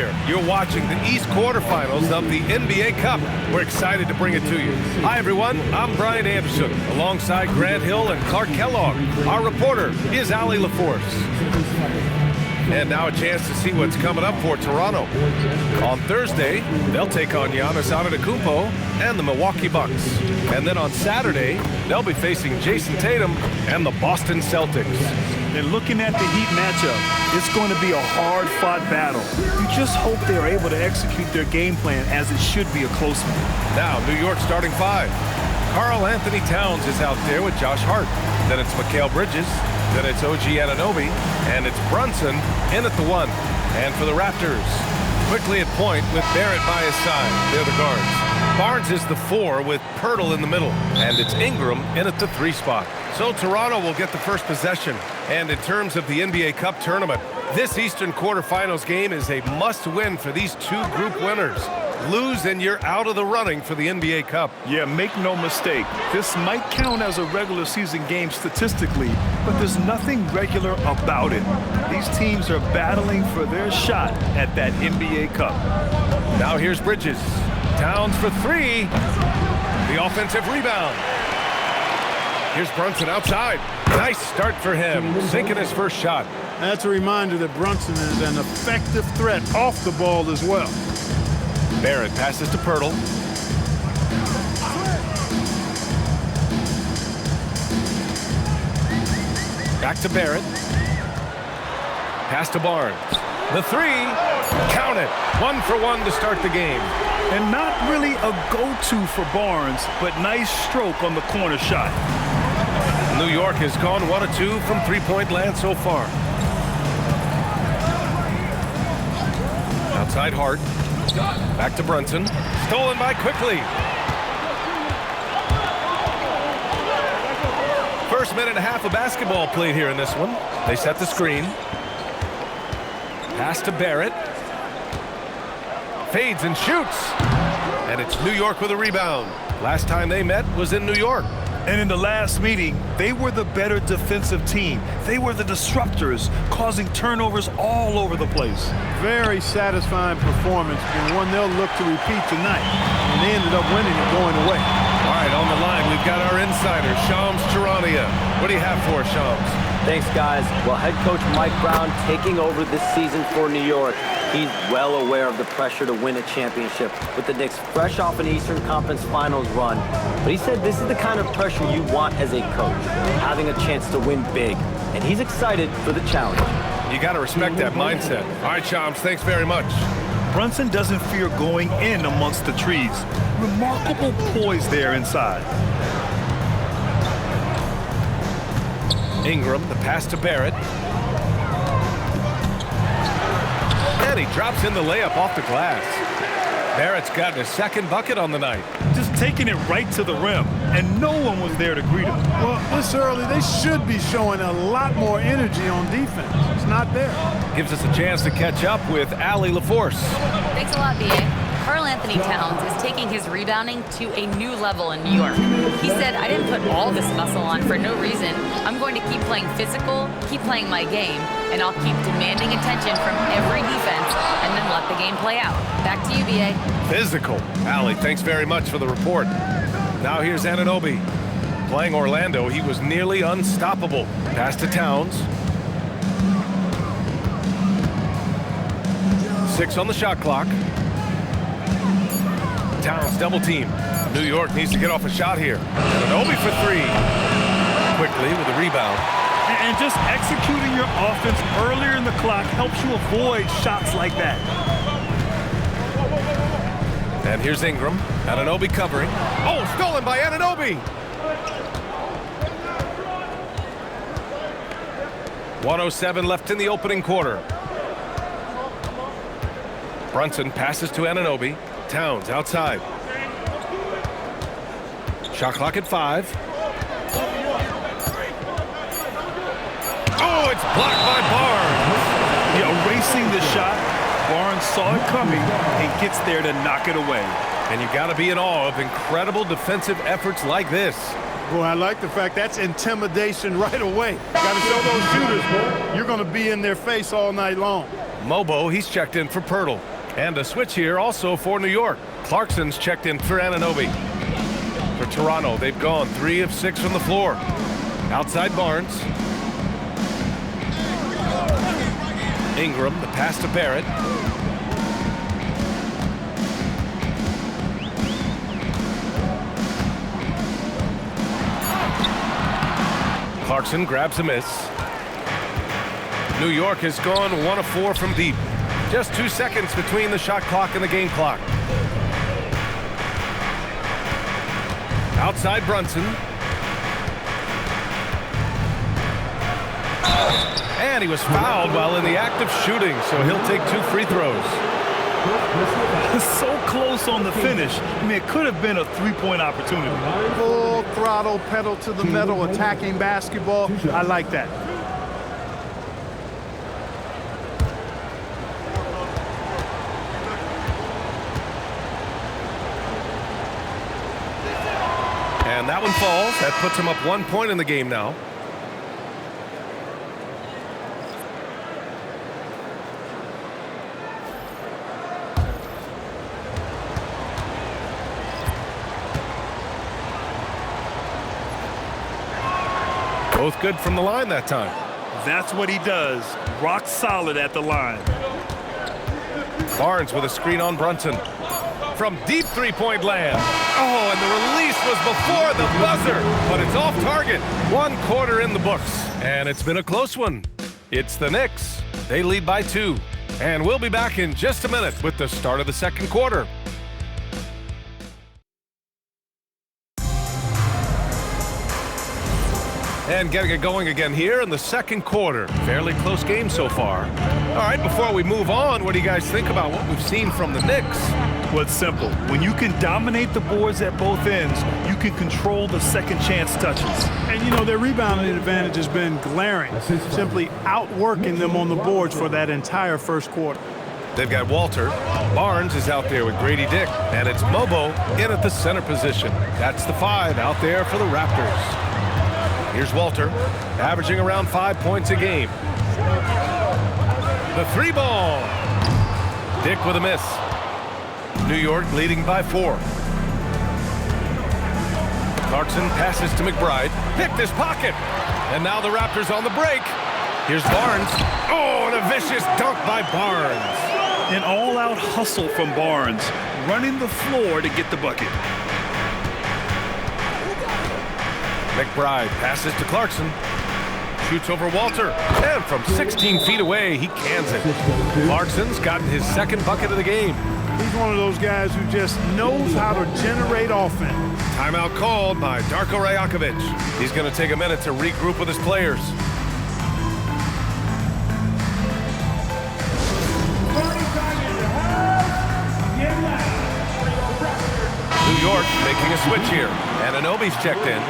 here. You're watching the East quarterfinals of the NBA Cup. We're excited to bring it to you. Hi, everyone. I'm Brian Anderson, alongside Grant Hill and Clark Kellogg. Our reporter is Allie LaForce. And now a chance to see what's coming up for Toronto. On Thursday, they'll take on Giannis Antetokounmpo and the Milwaukee Bucks. And then on Saturday, they'll be facing Jason Tatum and the Boston Celtics. And looking at the Heat matchup, it's going to be a hard-fought battle. You just hope they're able to execute their game plan, as it should be a close one. Now, New York starting five. Karl Anthony Towns is out there with Josh Hart. Then it's Mikal Bridges. Then it's OG Anunoby. And it's Brunson in at the 1. And for the Raptors, quickly at point with Barrett by his side. They're the guards. Barnes is the 4 with Pirtle in the middle. And it's Ingram in at the 3 spot. So Toronto will get the first possession. And in terms of the NBA Cup tournament, this Eastern quarterfinals game is a must-win for these two group winners. Lose and you're out of the running for the NBA Cup. Yeah, make no mistake. This might count as a regular season game statistically, but there's nothing regular about it. These teams are battling for their shot at that NBA Cup. Now here's Bridges. Towns for 3. The offensive rebound. Here's Brunson outside. Nice start for him, sinking his first shot. That's a reminder that Brunson is an effective threat off the ball as well. Barrett passes to Pirtle. Back to Barrett. Pass to Barnes. The 3. Count it. 1 for 1 to start the game. And not really a go-to for Barnes, but nice stroke on the corner shot. New York has gone 1 of 2 from three-point land so far. Outside Hart. Back to Brunson. Stolen by Quickly. First minute and a half of basketball played here in this one. They set the screen. Pass to Barrett. Fades and shoots. And it's New York with a rebound. Last time they met was in New York. And in the last meeting, they were the better defensive team. They were the disruptors, causing turnovers all over the place. Very satisfying performance, and one they'll look to repeat tonight. And they ended up winning and going away. All right, on the line, we've got our insider, Shams Charania. What do you have for us, Shams? Thanks, guys. Well, head coach Mike Brown taking over this season for New York. He's well aware of the pressure to win a championship, with the Knicks fresh off an Eastern Conference Finals run. But he said this is the kind of pressure you want as a coach, having a chance to win big. And he's excited for the challenge. You got to respect that mindset. All right, Shams, thanks very much. Brunson doesn't fear going in amongst the trees. Remarkable poise there inside. Ingram, the pass to Barrett. And he drops in the layup off the glass. Barrett's gotten his second bucket on the night. Just taking it right to the rim, and no one was there to greet him. Well, this early, they should be showing a lot more energy on defense. It's not there. Gives us a chance to catch up with Allie LaForce. Thanks a lot, B.A. Karl Anthony Towns is taking his rebounding to a new level in New York. He said, I didn't put all this muscle on for no reason. I'm going to keep playing physical, keep playing my game, and I'll keep demanding attention from every defense and then let the game play out. Back to you, B.A. Physical. Allie, thanks very much for the report. Now here's Anunoby. Playing Orlando, he was nearly unstoppable. Pass to Towns. 6 on the shot clock. Towns double team. New York needs to get off a shot here. Anunoby for 3. Quickly with a rebound. And just executing your offense earlier in the clock helps you avoid shots like that. And here's Ingram. Anunoby covering. Oh, stolen by Anunoby! 1:07 left in the opening quarter. Brunson passes to Anunoby. Towns outside. Shot clock at 5. Oh, it's blocked by Barnes. Yeah, erasing the shot. Barnes saw it coming and gets there to knock it away. And you got to be in awe of incredible defensive efforts like this. Boy, I like the fact that's intimidation right away. Got to show those shooters, you're going to be in their face all night long. Mobo, he's checked in for Pirtle. And a switch here also for New York. Clarkson's checked in for Anunoby. For Toronto, they've gone 3 of 6 from the floor. Outside Barnes. Ingram, the pass to Barrett. Clarkson grabs a miss. New York has gone 1 of 4 from deep. Just 2 seconds between the shot clock and the game clock. Outside Brunson. And he was fouled while in the act of shooting, so he'll take 2 free throws. So close on the finish. I mean, it could have been a three-point opportunity. Full throttle, pedal to the metal, attacking basketball. I like that. And that one falls. That puts him up 1 point in the game now. Both good from the line that time. That's what he does. Rock solid at the line. Barnes with a screen on Brunson. From deep three-point land. Oh, and the release was before the buzzer, but it's off target. 1 quarter in the books, and it's been a close one. It's the Knicks. They lead by 2. And we'll be back in just a minute with the start of the second quarter. And getting it going again here in the second quarter. Fairly close game so far. All right, before we move on, what do you guys think about what we've seen from the Knicks? Well, it's simple. When you can dominate the boards at both ends, you can control the second chance touches. And, you know, their rebounding advantage has been glaring, simply outworking them on the boards for that entire first quarter. They've got Walter. Barnes is out there with Grady Dick. And it's Mobo in at the center position. That's the 5 out there for the Raptors. Here's Walter, averaging around 5 points a game. The 3 ball. Dick with a miss. New York leading by 4. Clarkson passes to McBride. Picked his pocket. And now the Raptors on the break. Here's Barnes. Oh, and a vicious dunk by Barnes. An all-out hustle from Barnes, running the floor to get the bucket. McBride passes to Clarkson. Shoots over Walter. And from 16 feet away, he cans it. Clarkson's gotten his second bucket of the game. He's one of those guys who just knows how to generate offense. Timeout called by Darko Rajakovic. He's going to take a minute to regroup with his players. New York making a switch here. And Anunoby's checked in.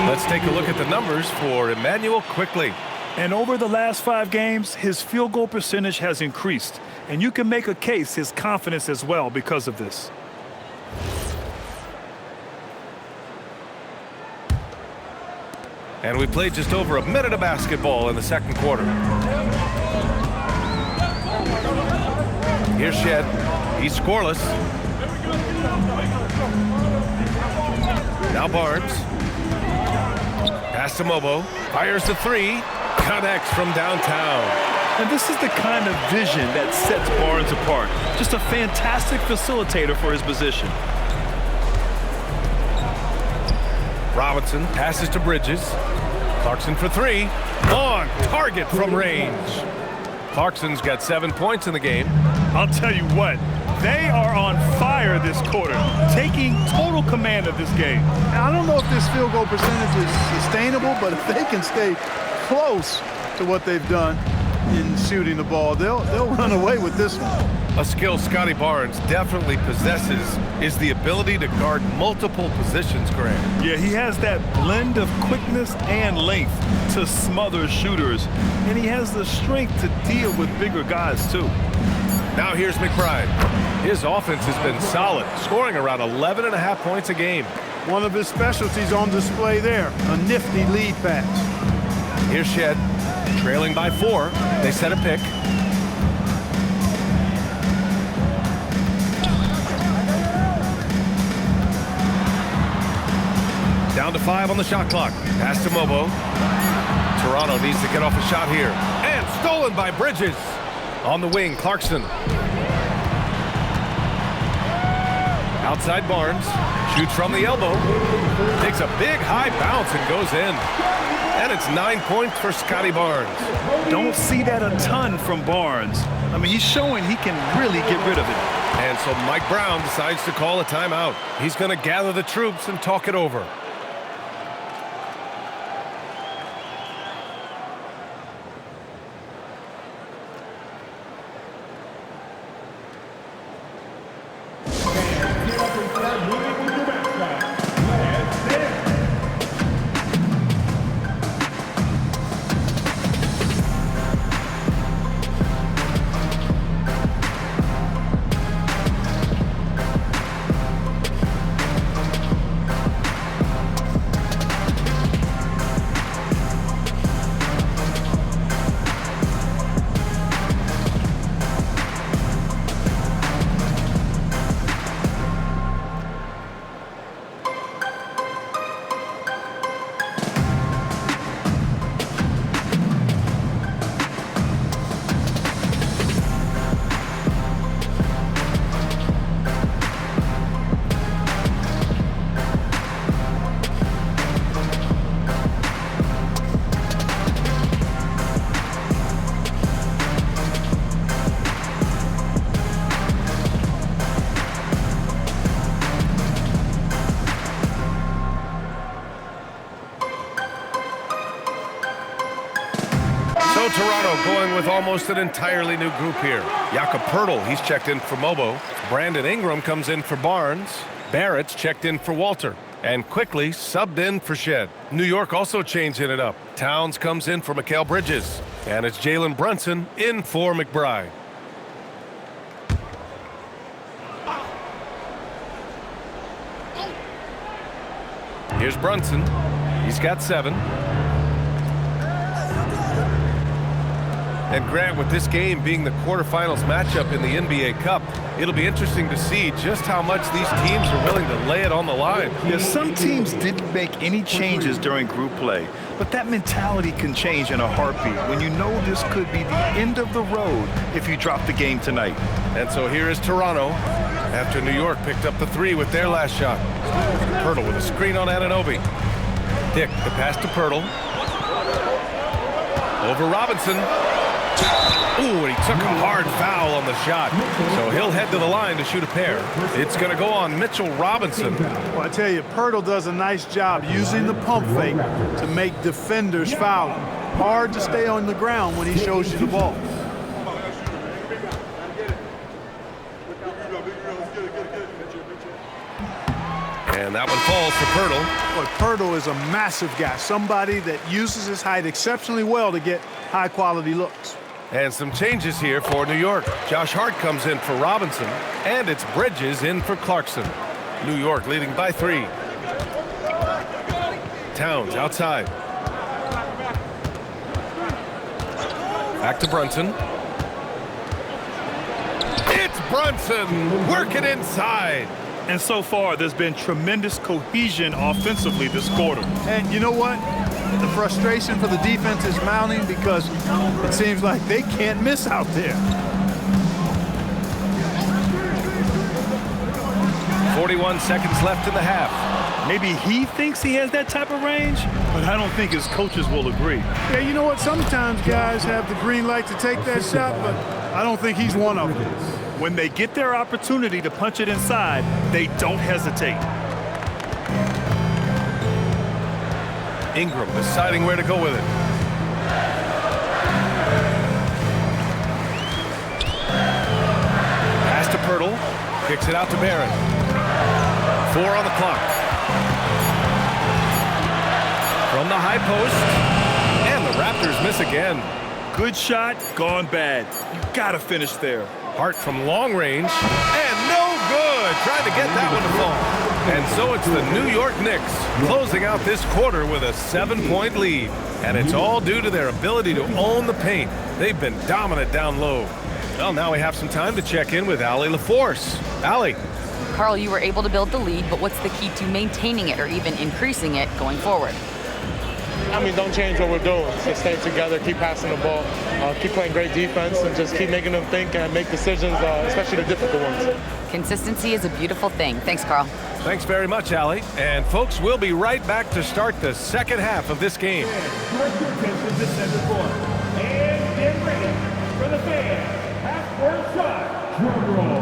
Let's take a look at the numbers for Emmanuel quickly. And over the last 5 games, his field goal percentage has increased. And you can make a case his confidence as well because of this. And we played just over a minute of basketball in the second quarter. Here's Shed. He's scoreless. Now Barnes. Pass to Mobo. Fires the 3. Connects from downtown. And this is the kind of vision that sets Barnes apart. Just a fantastic facilitator for his position. Robinson passes to Bridges. Clarkson for 3. On target from range. Clarkson's got 7 points in the game. I'll tell you what, they are on fire this quarter, taking total command of this game. I don't know if this field goal percentage is sustainable, but if they can stay close to what they've done in shooting the ball, they'll run away with this one. A skill Scotty Barnes definitely possesses is the ability to guard multiple positions, Graham. Yeah, he has that blend of quickness and length to smother shooters, and he has the strength to deal with bigger guys, too. Now here's McBride. His offense has been solid, scoring around 11.5 points a game. One of his specialties on display there, a nifty lead pass. Here's Shed, trailing by 4. They set a pick. Down to 5 on the shot clock. Pass to Mobo. Toronto needs to get off a shot here. And stolen by Bridges. On the wing, Clarkson. Outside Barnes. Shoots from the elbow. Takes a big high bounce and goes in. And it's 9 points for Scotty Barnes. Don't see that a ton from Barnes. I mean, he's showing he can really get rid of it. And so Mike Brown decides to call a timeout. He's going to gather the troops and talk it over. So Toronto going with almost an entirely new group here. Jakob Poeltl, he's checked in for Mobo. Brandon Ingram comes in for Barnes. Barrett's checked in for Walter. And quickly subbed in for Shed. New York also changing it up. Towns comes in for Mikal Bridges. And it's Jalen Brunson in for McBride. Here's Brunson. He's got 7. And Grant, with this game being the quarterfinals matchup in the NBA Cup, it'll be interesting to see just how much these teams are willing to lay it on the line. Yeah, some teams didn't make any changes during group play, but that mentality can change in a heartbeat when you know this could be the end of the road if you drop the game tonight. And so here is Toronto after New York picked up the 3 with their last shot. Poeltl with a screen on Anunoby. Dick, the pass to Poeltl. Over Robinson. Ooh, and he took a hard foul on the shot. So he'll head to the line to shoot a pair. It's going to go on Mitchell Robinson. Well, I tell you, Poeltl does a nice job using the pump fake to make defenders foul him. Hard to stay on the ground when he shows you the ball. And that one falls for Poeltl. But Poeltl is a massive guy, somebody that uses his height exceptionally well to get high-quality looks. And some changes here for New York. Josh Hart comes in for Robinson, and it's Bridges in for Clarkson. New York leading by 3. Towns outside. Back to Brunson. It's Brunson working inside. And so far, there's been tremendous cohesion offensively this quarter. And you know what? The frustration for the defense is mounting because it seems like they can't miss out there. 41 seconds left in the half. Maybe he thinks he has that type of range, but I don't think his coaches will agree. Yeah, you know what? Sometimes guys have the green light to take that shot, but I don't think he's one of them. When they get their opportunity to punch it inside, they don't hesitate. Ingram deciding where to go with it. Pass to Poeltl. Kicks it out to Barron. 4 on the clock. From the high post. And the Raptors miss again. Good shot, gone bad. You gotta finish there. Hart from long range. And no good. Trying to get that one to fall. And so it's the New York Knicks closing out this quarter with a 7-point lead. And it's all due to their ability to own the paint. They've been dominant down low. Well, now we have some time to check in with Allie LaForce. Allie. Carl, you were able to build the lead, but what's the key to maintaining it or even increasing it going forward? I mean, don't change what we're doing. Just stay together, keep passing the ball, keep playing great defense, and just keep making them think and make decisions, especially the difficult ones. Consistency is a beautiful thing. Thanks, Carl. Thanks very much, Allie. And folks, we'll be right back to start the second half of this game. Direct your attention to center court. And get ready for the fan. Half-court shot. Drum roll.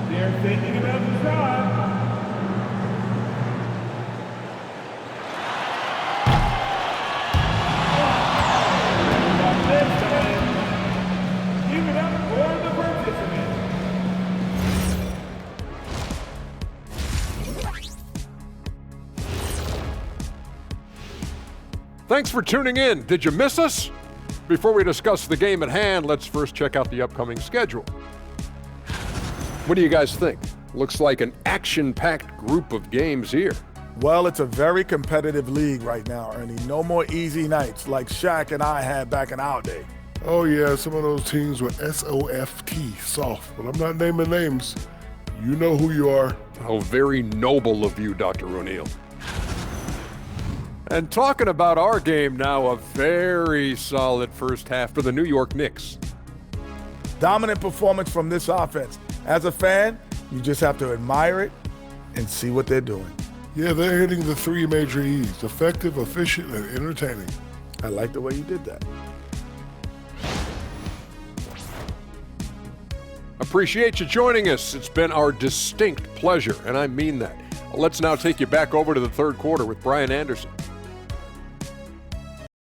They're thinking about the shot. This time, give it up for the participants. Thanks for tuning in. Did you miss us? Before we discuss the game at hand, let's first check out the upcoming schedule. What do you guys think? Looks like an action-packed group of games here. Well, it's a very competitive league right now, Ernie. No more easy nights like Shaq and I had back in our day. Oh yeah, some of those teams were S-O-F-T, soft, but I'm not naming names. You know who you are. Oh, very noble of you, Dr. O'Neill. And talking about our game now, a very solid first half for the New York Knicks. Dominant performance from this offense. As a fan, you just have to admire it and see what they're doing. Yeah, they're hitting the three major E's: effective, efficient, and entertaining. I like the way you did that. Appreciate you joining us. It's been our distinct pleasure, and I mean that. Let's now take you back over to the third quarter with Brian Anderson.